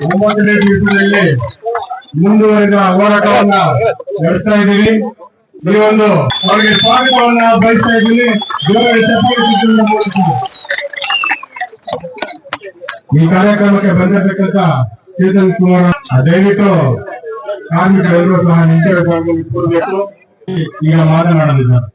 9ನೇ ದಿವಸದಲ್ಲಿ ಮುಂದುವರಿದ ಹೋರಾಟವನ್ನ ನಡೆಸ್ತಾ ಇದ್ದೀವಿ. ಈ ಒಂದು ಅವರಿಗೆ ಸ್ವಾಗತವನ್ನ ಬಯಸ್ತಾ ಇದ್ದೀವಿ. ಈ ಕಾರ್ಯಕ್ರಮಕ್ಕೆ ಬಂದಿರತಕ್ಕಂತ ಚೇತನ್ ಕುಮಾರ್ ದಯವಿಟ್ಟು ಕಾರ್ಮಿಕರೆಲ್ಲರೂ ಸಹ ನಿಂತಿರಬೇಕು. ಈಗ ಮಾತನಾಡಲಿದ್ದಾರೆ.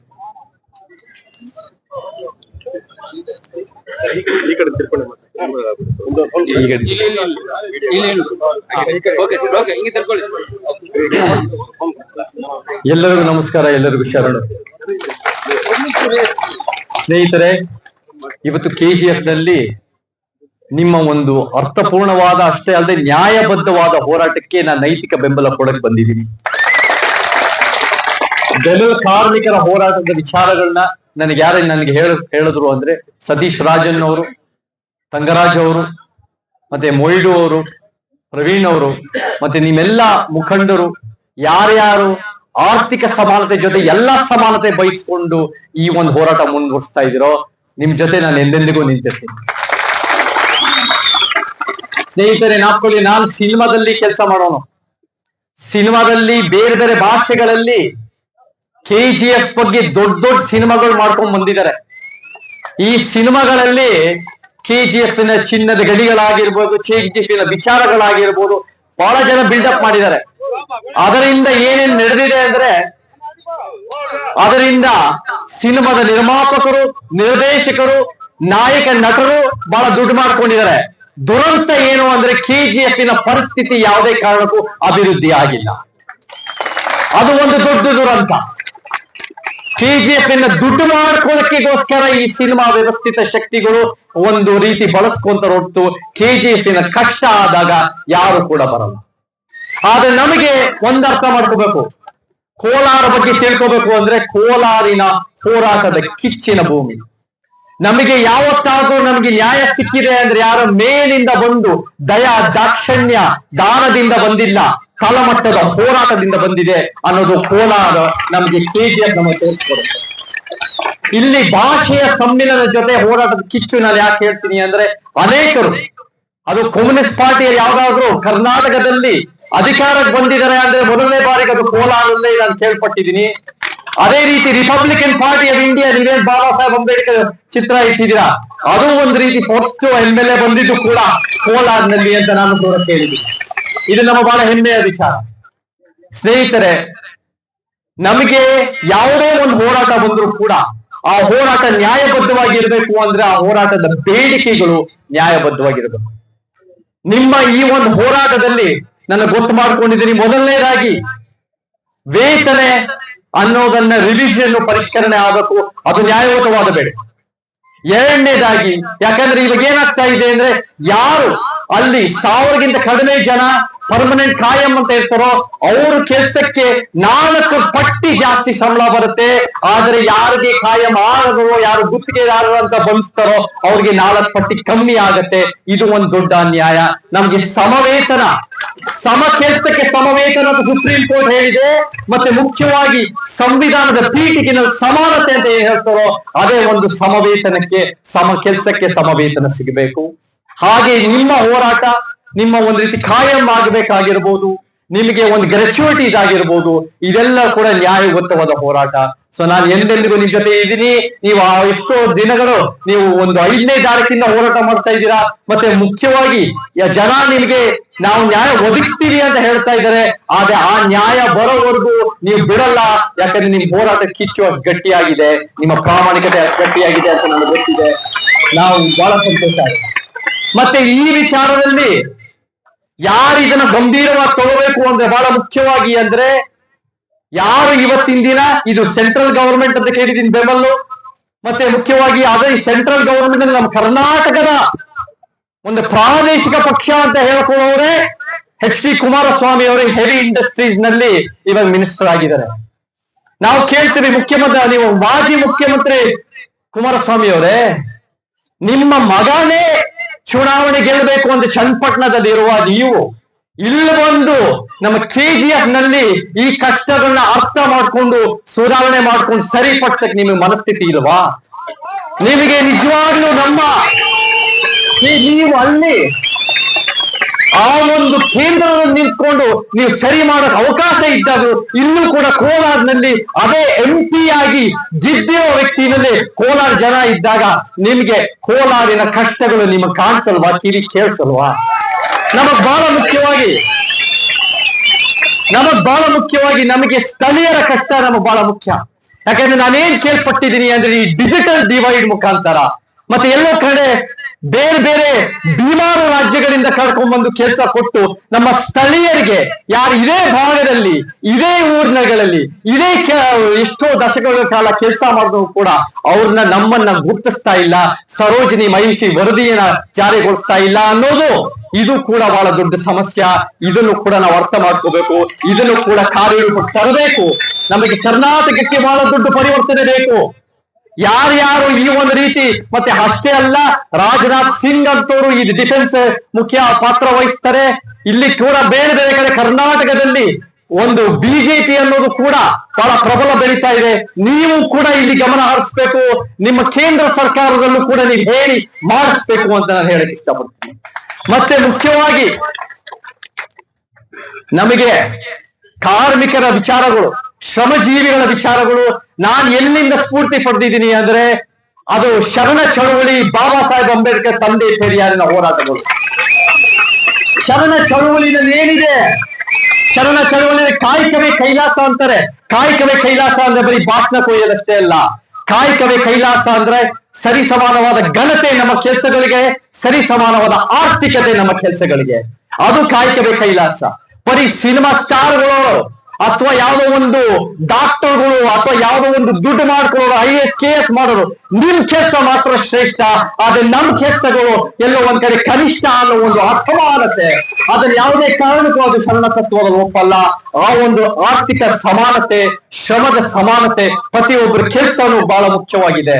ಎಲ್ಲರಿಗೂ ನಮಸ್ಕಾರ, ಎಲ್ಲರಿಗೂ ಶರಣು. ಸ್ನೇಹಿತರೆ, ಇವತ್ತು KGF ನಲ್ಲಿ ನಿಮ್ಮ ಒಂದು ಅರ್ಥಪೂರ್ಣವಾದ ಅಷ್ಟೇ ಅಲ್ಲದೆ ನ್ಯಾಯಬದ್ಧವಾದ ಹೋರಾಟಕ್ಕೆ ನಾನು ನೈತಿಕ ಬೆಂಬಲ ಕೊಡಕ್ಕೆ ಬಂದಿದ್ದೀನಿ. ಬೆಂಗಳೂರು ಕಾರ್ಮಿಕರ ಹೋರಾಟದ ವಿಚಾರಗಳನ್ನ ನನಗೆ ಹೇಳಿದ್ರು ಅಂದ್ರೆ ಸತೀಶ್ ರಾಜನ್ ಅವರು, ತಂಗರಾಜ್ ಅವರು, ಮತ್ತೆ ಮೊಯ್ಡು ಅವರು, ಪ್ರವೀಣ್ ಅವರು, ಮತ್ತೆ ನಿಮ್ಮೆಲ್ಲ ಮುಖಂಡರು ಯಾರ್ಯಾರು ಆರ್ಥಿಕ ಸಮಾನತೆ ಜೊತೆ ಎಲ್ಲಾ ಸಮಾನತೆ ಬಯಸ್ಕೊಂಡು ಈ ಒಂದು ಹೋರಾಟ ಮುಂದುವರಿಸ್ತಾ ಇದ್ದೀರೋ ನಿಮ್ ಜೊತೆ ನಾನು ಎಂದೆಂದಿಗೂ ನಿಂತಿರ್ತೀನಿ. ಸ್ನೇಹಿತರೆ, ನಾಪ್ಕೊಳ್ಳಿ, ನಾನು ಸಿನಿಮಾದಲ್ಲಿ ಕೆಲಸ ಮಾಡೋನು. ಸಿನಿಮಾದಲ್ಲಿ ಬೇರೆ ಬೇರೆ ಭಾಷೆಗಳಲ್ಲಿ KGF ಬಗ್ಗೆ ದೊಡ್ಡ ದೊಡ್ಡ ಸಿನಿಮಾಗಳು ಮಾಡ್ಕೊಂಡ್ ಬಂದಿದ್ದಾರೆ. ಈ ಸಿನಿಮಾಗಳಲ್ಲಿ KGF ನ ಚಿನ್ನದ ಗಡಿಗಳಾಗಿರ್ಬೋದು, KGF ನ ವಿಚಾರಗಳಾಗಿರ್ಬೋದು ಬಹಳ ಜನ ಬಿಲ್ಡಪ್ ಮಾಡಿದ್ದಾರೆ. ಅದರಿಂದ ಏನೇನ್ ನಡೆದಿದೆ ಅಂದ್ರೆ, ಅದರಿಂದ ಸಿನಿಮಾದ ನಿರ್ಮಾಪಕರು, ನಿರ್ದೇಶಕರು, ನಾಯಕ ನಟರು ಬಹಳ ದುಡ್ಡು ಮಾಡ್ಕೊಂಡಿದ್ದಾರೆ. ದುರಂತ ಏನು ಅಂದ್ರೆ KGF ನ ಪರಿಸ್ಥಿತಿ ಯಾವುದೇ ಕಾರಣಕ್ಕೂ ಅಭಿವೃದ್ಧಿ ಆಗಿಲ್ಲ. ಅದು ಒಂದು ದೊಡ್ಡ ದುರಂತ. KGF ನ ದುಡ್ಡು ಮಾಡ್ಕೊಳ್ಳಕ್ಕೆಗೋಸ್ಕರ ಈ ಸಿನಿಮಾ ವ್ಯವಸ್ಥಿತ ಶಕ್ತಿಗಳು ಒಂದು ರೀತಿ ಬಳಸ್ಕೊಂತ ಹೊರತು KGF ನ ಕಷ್ಟ ಆದಾಗ ಯಾರು ಕೂಡ ಬರಲ್ಲ. ಆದ್ರೆ ನಮಗೆ ಒಂದರ್ಥ ಮಾಡ್ಕೋಬೇಕು, ಕೋಲಾರ ಬಗ್ಗೆ ತಿಳ್ಕೋಬೇಕು ಅಂದ್ರೆ ಕೋಲಾರಿನ ಹೋರಾಟದ ಕಿಚ್ಚಿನ ಭೂಮಿ. ನಮಗೆ ಯಾವತ್ತಾದ್ರೂ ನಮಗೆ ನ್ಯಾಯ ಸಿಕ್ಕಿದೆ ಅಂದ್ರೆ ಯಾರ ಮೇಲಿಂದ ಬಂದು ದಯಾ ದಾಕ್ಷಣ್ಯ ದಾನದಿಂದ ಬಂದಿಲ್ಲ, ತಳಮಟ್ಟದ ಹೋರಾಟದಿಂದ ಬಂದಿದೆ ಅನ್ನೋದು ಕೋಲಾರ ನಮಗೆ KGF ನಮಗೆ ತೋರಿಸ್ಕೊಡುತ್ತೆ. ಇಲ್ಲಿ ಭಾಷೆಯ ಸಮ್ಮಿಲನ ಜೊತೆ ಹೋರಾಟದ ಕಿಚ್ಚು ನಾನು ಯಾಕೆ ಹೇಳ್ತೀನಿ ಅಂದ್ರೆ, ಅನೇಕರು ಅದು ಕಮ್ಯುನಿಸ್ಟ್ ಪಾರ್ಟಿಯಲ್ಲಿ ಯಾವ್ದಾದ್ರು ಕರ್ನಾಟಕದಲ್ಲಿ ಅಧಿಕಾರಕ್ಕೆ ಬಂದಿದ್ದಾರೆ ಅಂದ್ರೆ ಮೊದಲನೇ ಬಾರಿಗೆ ಅದು ಕೋಲಾರಲ್ಲೇ ನಾನು ಕೇಳ್ಪಟ್ಟಿದ್ದೀನಿ. ಅದೇ ರೀತಿ ರಿಪಬ್ಲಿಕನ್ ಪಾರ್ಟಿ ಆಫ್ ಇಂಡಿಯಾ, ನೀವೇನ್ ಬಾಬಾ ಸಾಹೇಬ್ ಅಂಬೇಡ್ಕರ್ ಚಿತ್ರ ಇಟ್ಟಿದ್ದೀರಾ, ಅದು ಒಂದು ರೀತಿ ಫಸ್ಟ್ MLA ಬಂದಿದ್ದು ಕೂಡ ಕೋಲಾರ್ನಲ್ಲಿ ಅಂತ ನಾನು ಕೂಡ ಕೇಳಿದ್ದೀನಿ. ಇದು ನಮ್ಮ ಬಹಳ ಹೆಮ್ಮೆಯ ವಿಚಾರ. ಸ್ನೇಹಿತರೆ, ನಮಗೆ ಯಾವುದೇ ಒಂದು ಹೋರಾಟ ಬಂದರೂ ಕೂಡ ಆ ಹೋರಾಟ ನ್ಯಾಯಬದ್ಧವಾಗಿರ್ಬೇಕು ಅಂದ್ರೆ ಆ ಹೋರಾಟದ ಬೇಡಿಕೆಗಳು ನ್ಯಾಯಬದ್ಧವಾಗಿರ್ಬೇಕು. ನಿಮ್ಮ ಈ ಒಂದು ಹೋರಾಟದಲ್ಲಿ ನನ್ನ ಗೊತ್ತು ಮಾಡ್ಕೊಂಡಿದ್ದೀನಿ, ಮೊದಲನೇದಾಗಿ ವೇತನ ಅನ್ನೋದನ್ನ ರಿವಿಷನ್ ಪರಿಷ್ಕರಣೆ ಆಗಬೇಕು, ಅದು ನ್ಯಾಯಯುತವಾದ ಬೇಡ. ಎರಡನೇದಾಗಿ, ಯಾಕಂದ್ರೆ ಇವಾಗ ಏನಾಗ್ತಾ ಇದೆ ಅಂದ್ರೆ, ಯಾರು ಅಲ್ಲಿ 1000ಗಿಂತ ಕಡಿಮೆ ಜನ ಪರ್ಮನೆಂಟ್ ಕಾಯಂ ಅಂತ ಇರ್ತಾರೋ ಅವರು ಕೆಲ್ಸಕ್ಕೆ 4 ಪಟ್ಟಿ ಜಾಸ್ತಿ ಸಂಬಳ ಬರುತ್ತೆ. ಆದ್ರೆ ಯಾರಿಗೆ ಕಾಯಂ ಆಗದೋ, ಯಾರು ಗುತ್ತಿಗೆದಾರರು ಅಂತ ಬಂಧಿಸ್ತಾರೋ ಅವ್ರಿಗೆ 4 ಪಟ್ಟಿ ಕಮ್ಮಿ ಆಗತ್ತೆ. ಇದು ಒಂದು ದೊಡ್ಡ ಅನ್ಯಾಯ. ನಮ್ಗೆ ಸಮವೇತನ, ಸಮ ಕೆಲ್ಸಕ್ಕೆ ಸಮವೇತನ ಅಂತ ಸುಪ್ರೀಂ ಕೋರ್ಟ್ ಹೇಳಿದೆ. ಮತ್ತೆ ಮುಖ್ಯವಾಗಿ ಸಂವಿಧಾನದ ಪೀಠಿಕೆನಲ್ಲಿ ಸಮಾನತೆ ಅಂತ ಏನ್ ಹೇಳ್ತಾರೋ ಅದೇ ಒಂದು ಸಮವೇತನಕ್ಕೆ, ಸಮ ಕೆಲ್ಸಕ್ಕೆ ಸಮವೇತನ ಸಿಗಬೇಕು. ಹಾಗೆ ನಿಮ್ಮ ಹೋರಾಟ ನಿಮ್ಮ ಒಂದು ರೀತಿ ಕಾಯಂ ಆಗಬೇಕಾಗಿರ್ಬೋದು, ನಿಮಗೆ ಒಂದು ಗ್ರಾಚ್ಯುಯಿಟೀಸ್ ಆಗಿರ್ಬೋದು, ಇದೆಲ್ಲ ಕೂಡ ನ್ಯಾಯಯುತವಾದ ಹೋರಾಟ. ಸೊ ನಾನು ಎಂದೆಂದಿಗೂ ನಿಮ್ ಜೊತೆ ಇದ್ದೀನಿ. ನೀವು ಎಷ್ಟೋ ದಿನಗಳು ನೀವು ಒಂದು 5ನೇ ತಾರೀಕಿಂದ ಹೋರಾಟ ಮಾಡ್ತಾ ಇದ್ದೀರಾ. ಮತ್ತೆ ಮುಖ್ಯವಾಗಿ ಜನ ನಿಮಗೆ ನಾವು ನ್ಯಾಯ ಒದಗಿಸ್ತೀವಿ ಅಂತ ಹೇಳ್ತಾ ಇದ್ದಾರೆ. ಆದ್ರೆ ಆ ನ್ಯಾಯ ಬರೋವರೆಗೂ ನೀವು ಬಿಡಲ್ಲ. ಯಾಕಂದ್ರೆ ನಿಮ್ ಹೋರಾಟ ಕಿಚ್ಚು ಅಷ್ಟು ಗಟ್ಟಿಯಾಗಿದೆ, ನಿಮ್ಮ ಪ್ರಾಮಾಣಿಕತೆ ಅಷ್ಟು ಗಟ್ಟಿಯಾಗಿದೆ ಅಂತ ನನಗೆ ಗೊತ್ತಿದೆ. ನಾವು ಬಹಳ ಸಂತೋಷ ಆಗಿದೆ. ಮತ್ತೆ ಈ ವಿಚಾರದಲ್ಲಿ ಯಾರು ಇದನ್ನ ಗಂಭೀರವಾಗಿ ತಗೋಬೇಕು ಅಂದ್ರೆ, ಬಹಳ ಮುಖ್ಯವಾಗಿ ಅಂದ್ರೆ, ಯಾರು ಇವತ್ತಿನ ದಿನ ಇದು ಸೆಂಟ್ರಲ್ ಗವರ್ಮೆಂಟ್ ಅಂತ ಕೇಳಿದೀನಿ ಬೆಂಬಲು. ಮತ್ತೆ ಮುಖ್ಯವಾಗಿ ಅದೇ ಸೆಂಟ್ರಲ್ ಗವರ್ಮೆಂಟ್ ಅಲ್ಲಿ ನಮ್ಮ ಕರ್ನಾಟಕದ ಒಂದು ಪ್ರಾದೇಶಿಕ ಪಕ್ಷ ಅಂತ ಹೇಳ್ಕೊಳ್ಳೋರೆ HD ಕುಮಾರಸ್ವಾಮಿ ಅವರು ಹೆವಿ ಇಂಡಸ್ಟ್ರೀಸ್ ನಲ್ಲಿ ಇವಾಗ ಮಿನಿಸ್ಟರ್ ಆಗಿದ್ದಾರೆ. ನಾವು ಕೇಳ್ತೀವಿ, ಮುಖ್ಯಮಂತ್ರಿ, ನೀವು ಮಾಜಿ ಮುಖ್ಯಮಂತ್ರಿ ಕುಮಾರಸ್ವಾಮಿ ಅವರೇ, ನಿಮ್ಮ ಮಗನೇ ಚುನಾವಣೆ ಗೆಲ್ಲಬೇಕು ಅಂತ ಚನ್ನಪಟ್ಟಣದಲ್ಲಿ ಇರುವ ನೀವು ಇಲ್ಲಿ ಬಂದು ನಮ್ಮ KGF ನಲ್ಲಿ ಈ ಕಷ್ಟಗಳನ್ನ ಅರ್ಥ ಮಾಡ್ಕೊಂಡು ಸುಧಾರಣೆ ಮಾಡ್ಕೊಂಡು ಸರಿಪಡಿಸಕ್ ನಿಮಗೆ ಮನಸ್ಥಿತಿ ಇಲ್ವಾ? ನಿಮಗೆ ನಿಜವಾಗ್ಲೂ ನಮ್ಮ ನೀವು ಆ ಒಂದು ಕೇಂದ್ರವನ್ನು ನಿಂತ್ಕೊಂಡು ನೀವು ಸರಿ ಮಾಡೋಕೆ ಅವಕಾಶ ಇದ್ದಾಗ ಇಲ್ಲೂ ಕೂಡ ಕೋಲಾರ್ನಲ್ಲಿ ಅದೇ MP ಆಗಿ ಗೆದ್ದಿರೋ ವ್ಯಕ್ತಿನಲ್ಲಿ ಕೋಲಾರ ಜನ ಇದ್ದಾಗ ನಿಮ್ಗೆ ಕೋಲಾರಿನ ಕಷ್ಟಗಳು ನಿಮಗೆ ಕಾಣಿಸಲ್ವಾ, ಕಿವಿ ಕೇಳಿಸಲ್ವಾ? ನಮಗ್ ಬಹಳ ಮುಖ್ಯವಾಗಿ ನಮಗೆ ಸ್ಥಳೀಯರ ಕಷ್ಟ ನಮಗ್ ಬಹಳ ಮುಖ್ಯ. ಯಾಕಂದ್ರೆ ನಾನೇನ್ ಕೇಳ್ಪಟ್ಟಿದ್ದೀನಿ ಅಂದ್ರೆ ಈ ಡಿಜಿಟಲ್ ಡಿವೈಡ್ ಮುಖಾಂತರ ಮತ್ತೆ ಎಲ್ಲೋ ಕಡೆ ಬೇರೆ ಬೇರೆ ಬೀಮಾರು ರಾಜ್ಯಗಳಿಂದ ಕರ್ಕೊಂಡ್ಬಂದು ಕೆಲಸ ಕೊಟ್ಟು ನಮ್ಮ ಸ್ಥಳೀಯರಿಗೆ ಯಾರು ಇದೇ ಭಾಗದಲ್ಲಿ ಇದೇ ಊರಿನಗಳಲ್ಲಿ ಇದೇ ಎಷ್ಟೋ ದಶಕಗಳ ಕಾಲ ಕೆಲಸ ಮಾಡಿದ್ರು ಕೂಡ ಅವ್ರನ್ನ ನಮ್ಮನ್ನ ಗುರುತಿಸ್ತಾ ಇಲ್ಲ, ಸರೋಜಿನಿ ಮಹಿಷಿ ವರದಿಯನ್ನ ಜಾರಿಗೊಳಿಸ್ತಾ ಇಲ್ಲ ಅನ್ನೋದು ಇದು ಕೂಡ ಬಹಳ ದೊಡ್ಡ ಸಮಸ್ಯೆ. ಇದನ್ನು ಕೂಡ ನಾವು ಅರ್ಥ ಮಾಡ್ಕೋಬೇಕು, ಇದನ್ನು ಕೂಡ ಕಾರ್ಯರೂಪಕ್ಕೆ ತರಬೇಕು. ನಮಗೆ ಕರ್ನಾಟಕಕ್ಕೆ ಬಹಳ ದೊಡ್ಡ ಪರಿವರ್ತನೆ ಬೇಕು. ಯಾರ್ಯಾರು ಈ ಒಂದು ರೀತಿ ಮತ್ತೆ ಅಷ್ಟೇ ಅಲ್ಲ, ರಾಜನಾಥ್ ಸಿಂಗ್ ಅಂತವರು ಈ ಡಿಫೆನ್ಸ್ ಮುಖ್ಯ ಪಾತ್ರ ವಹಿಸ್ತಾರೆ. ಇಲ್ಲಿ ಕೂಡ ಬೇರೆ ಬೇರೆ ಕಡೆ ಕರ್ನಾಟಕದಲ್ಲಿ ಒಂದು ಬಿಜೆಪಿ ಅನ್ನೋದು ಕೂಡ ಬಹಳ ಪ್ರಬಲ ಬೆಳೀತಾ ಇದೆ. ನೀವು ಕೂಡ ಇಲ್ಲಿ ಗಮನ ಹರಿಸ್ಬೇಕು, ನಿಮ್ಮ ಕೇಂದ್ರ ಸರ್ಕಾರದಲ್ಲೂ ಕೂಡ ನೀವು ಹೇಳಿ ಮಾಡಿಸ್ಬೇಕು ಅಂತ ನಾನು ಹೇಳಕ್ ಇಷ್ಟಪಡ್ತೀನಿ. ಮತ್ತೆ ಮುಖ್ಯವಾಗಿ ನಮಗೆ ಕಾರ್ಮಿಕರ ವಿಚಾರಗಳು, ಶ್ರಮಜೀವಿಗಳ ವಿಚಾರಗಳು ನಾನು ಎಲ್ಲಿಂದ ಸ್ಫೂರ್ತಿ ಪಡೆದಿದ್ದೀನಿ ಅಂದ್ರೆ ಅದು ಶರಣ ಚಳವಳಿ, ಬಾಬಾ ಸಾಹೇಬ್ ಅಂಬೇಡ್ಕರ್, ತಂದೆ ಪೆರಿಯಾರಿನ ಹೋರಾಟಗಳು. ಶರಣ ಚಳವಳಿನಲ್ಲಿ ಏನಿದೆ? ಶರಣ ಚಳವಳಿ ಕಾಯಕವೇ ಕೈಲಾಸ ಅಂತಾರೆ. ಕಾಯಕವೇ ಕೈಲಾಸ ಅಂದ್ರೆ ಬರೀ ಭಾಷಣ ಕೊಯ್ಯೋದಷ್ಟೇ ಅಲ್ಲ. ಕಾಯಕವೇ ಕೈಲಾಸ ಅಂದ್ರೆ ಸರಿ ಸಮಾನವಾದ ಘನತೆ ನಮ್ಮ ಕೆಲಸಗಳಿಗೆ, ಸರಿ ಸಮಾನವಾದ ಆರ್ಥಿಕತೆ ನಮ್ಮ ಕೆಲಸಗಳಿಗೆ, ಅದು ಕಾಯಕವೇ ಕೈಲಾಸ. ಬರೀ ಸಿನಿಮಾ ಸ್ಟಾರ್ಗಳು ಅಥವಾ ಯಾವುದೋ ಒಂದು ಡಾಕ್ಟರ್ಗಳು ಅಥವಾ ಯಾವುದೋ ಒಂದು ದುಡ್ಡು ಮಾಡ್ಕೊಳ್ಳೋರು, IAS KS ಮಾಡೋರು ನಿಮ್ ಕೆಲಸ ಮಾತ್ರ ಶ್ರೇಷ್ಠ, ಆದ್ರೆ ನಮ್ ಕೆಲಸಗಳು ಎಲ್ಲೋ ಒಂದ್ ಕಡೆ ಕನಿಷ್ಠ ಅನ್ನೋ ಒಂದು ಅಸಮಾನತೆ, ಅದನ್ನ ಯಾವುದೇ ಕಾರಣಕ್ಕೂ ಅದು ಶರಣ ತತ್ವದಲ್ಲಿ ಒಪ್ಪಲ್ಲ. ಆ ಒಂದು ಆರ್ಥಿಕ ಸಮಾನತೆ, ಶ್ರಮದ ಸಮಾನತೆ ಪ್ರತಿಯೊಬ್ಬರ ಕೆಲಸನೂ ಬಹಳ ಮುಖ್ಯವಾಗಿದೆ.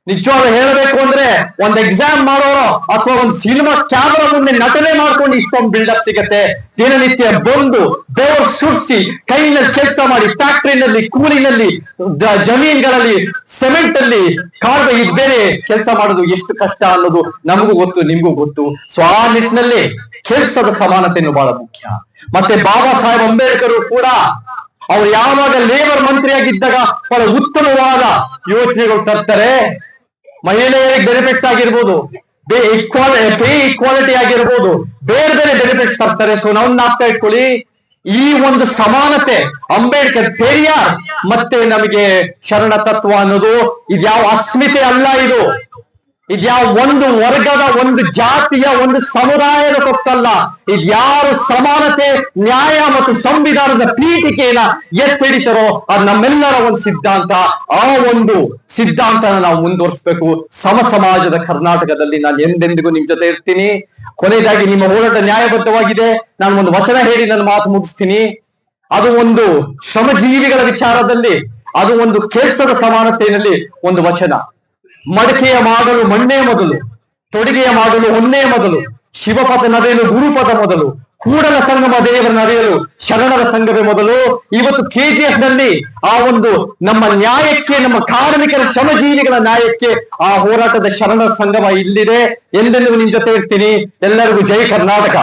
ನಿಜವಾಗ್ಲೂ ಹೇಳಬೇಕು ಅಂದ್ರೆ ಒಂದ್ ಎಕ್ಸಾಮ್ ಮಾಡೋರು ಅಥವಾ ಒಂದು ಸಿನಿಮಾ ಕ್ಯಾಮರಾ ಮುಂದೆ ನಟನೆ ಮಾಡ್ಕೊಂಡು ಇಷ್ಟೊಂದು ಬಿಲ್ಡಪ್ ಸಿಗತ್ತೆ. ದಿನನಿತ್ಯ ಬಂದು ಬೆವರು ಸುರಿಸಿ ಕೈನಲ್ಲಿ ಕೆಲಸ ಮಾಡಿ ಫ್ಯಾಕ್ಟ್ರಿನಲ್ಲಿ, ಕೂಲಿನಲ್ಲಿ, ಜಮೀನ್ಗಳಲ್ಲಿ, ಸಿಮೆಂಟ್ ಅಲ್ಲಿ ಬೇರೆ ಕೆಲಸ ಮಾಡೋದು ಎಷ್ಟು ಕಷ್ಟ ಅನ್ನೋದು ನಮಗೂ ಗೊತ್ತು, ನಿಮ್ಗೂ ಗೊತ್ತು. ಸೊ ಆ ನಿಟ್ಟಿನಲ್ಲಿ ಕೆಲಸದ ಸಮಾನತೆಯನ್ನು ಬಹಳ ಮುಖ್ಯ. ಮತ್ತೆ ಬಾಬಾ ಸಾಹೇಬ್ ಅಂಬೇಡ್ಕರ್ ಕೂಡ ಅವ್ರು ಯಾವಾಗ ಲೇಬರ್ ಮಂತ್ರಿಯಾಗಿದ್ದಾಗ ಬಹಳ ಉತ್ತಮವಾದ ಯೋಜನೆಗಳು ತರ್ತಾರೆ. ಮಹಿಳೆಯರಿಗೆ ಬೆನಿಫಿಟ್ಸ್ ಆಗಿರ್ಬೋದು, ಪೇ ಈಕ್ವಾಲಿಟಿ ಆಗಿರ್ಬೋದು, ಬೇರೆ ಬೇರೆ ಬೆನಿಫಿಟ್ಸ್ ತರ್ತಾರೆ. ಸೊ ನಾವು ಜ್ಞಾಪಕ ಇಟ್ಕೊಳ್ಳಿ, ಈ ಒಂದು ಸಮಾನತೆ ಅಂಬೇಡ್ಕರ್, ಪೆರಿಯಾರ್ ಮತ್ತೆ ನಮಗೆ ಶರಣ ತತ್ವ ಅನ್ನೋದು ಇದ್ಯಾವ ಅಸ್ಮಿತೆ ಅಲ್ಲ. ಇದ್ಯಾವ ಒಂದು ವರ್ಗದ, ಒಂದು ಜಾತಿಯ, ಒಂದು ಸಮುದಾಯದ ಸೊತ್ತಲ್ಲ. ಇದ್ಯಾರು ಸಮಾನತೆ, ನ್ಯಾಯ ಮತ್ತು ಸಂವಿಧಾನದ ಪೀಠಿಕೆಯನ್ನ ಎತ್ತಿಡಿತಾರೋ ಅದು ನಮ್ಮೆಲ್ಲರ ಒಂದು ಸಿದ್ಧಾಂತ. ಆ ಒಂದು ಸಿದ್ಧಾಂತನ ನಾವು ಮುಂದುವರಿಸಬೇಕು. ಸಮ ಸಮಾಜದ ಕರ್ನಾಟಕದಲ್ಲಿ ನಾನು ಎಂದೆಂದಿಗೂ ನಿಮ್ ಜೊತೆ ಇರ್ತೀನಿ. ಕೊನೆಯದಾಗಿ ನಿಮ್ಮ ಹೋರಾಟ ನ್ಯಾಯಬದ್ಧವಾಗಿದೆ. ನಾನು ಒಂದು ವಚನ ಹೇಳಿ ನನ್ನ ಮಾತು ಮುಗಿಸ್ತೀನಿ. ಅದು ಒಂದು ಶ್ರಮಜೀವಿಗಳ ವಿಚಾರದಲ್ಲಿ, ಅದು ಒಂದು ಕೆಲಸದ ಸಮಾನತೆಯಲ್ಲಿ ಒಂದು ವಚನ. ಮಡಕೆಯ ಮಾಡಲು ಮಣ್ಣೇ ಮೊದಲು, ತೊಡಿಗೆಯ ಮಾಡಲು ಹೊನ್ನೇ ಮೊದಲು, ಶಿವಪಥ ನಡೆಯಲು ಗುರುಪಥ ಮೊದಲು, ಕೂಡಲ ಸಂಗಮ ದೇವರ ನಡೆಯಲು ಶರಣರ ಸಂಘವೇ ಮೊದಲು. ಇವತ್ತು KGF ನಲ್ಲಿ ಆ ಒಂದು ನಮ್ಮ ನ್ಯಾಯಕ್ಕೆ, ನಮ್ಮ ಕಾರ್ಮಿಕರ ಶ್ರಮಜೀವಿಗಳ ನ್ಯಾಯಕ್ಕೆ ಆ ಹೋರಾಟದ ಶರಣರ ಸಂಗಮ ಇಲ್ಲಿದೆ. ಎಂದೆಂದಿಗೂ ನಿಮ್ ಜೊತೆ ಇರ್ತೀನಿ. ಎಲ್ಲರಿಗೂ ಜೈ ಕರ್ನಾಟಕ.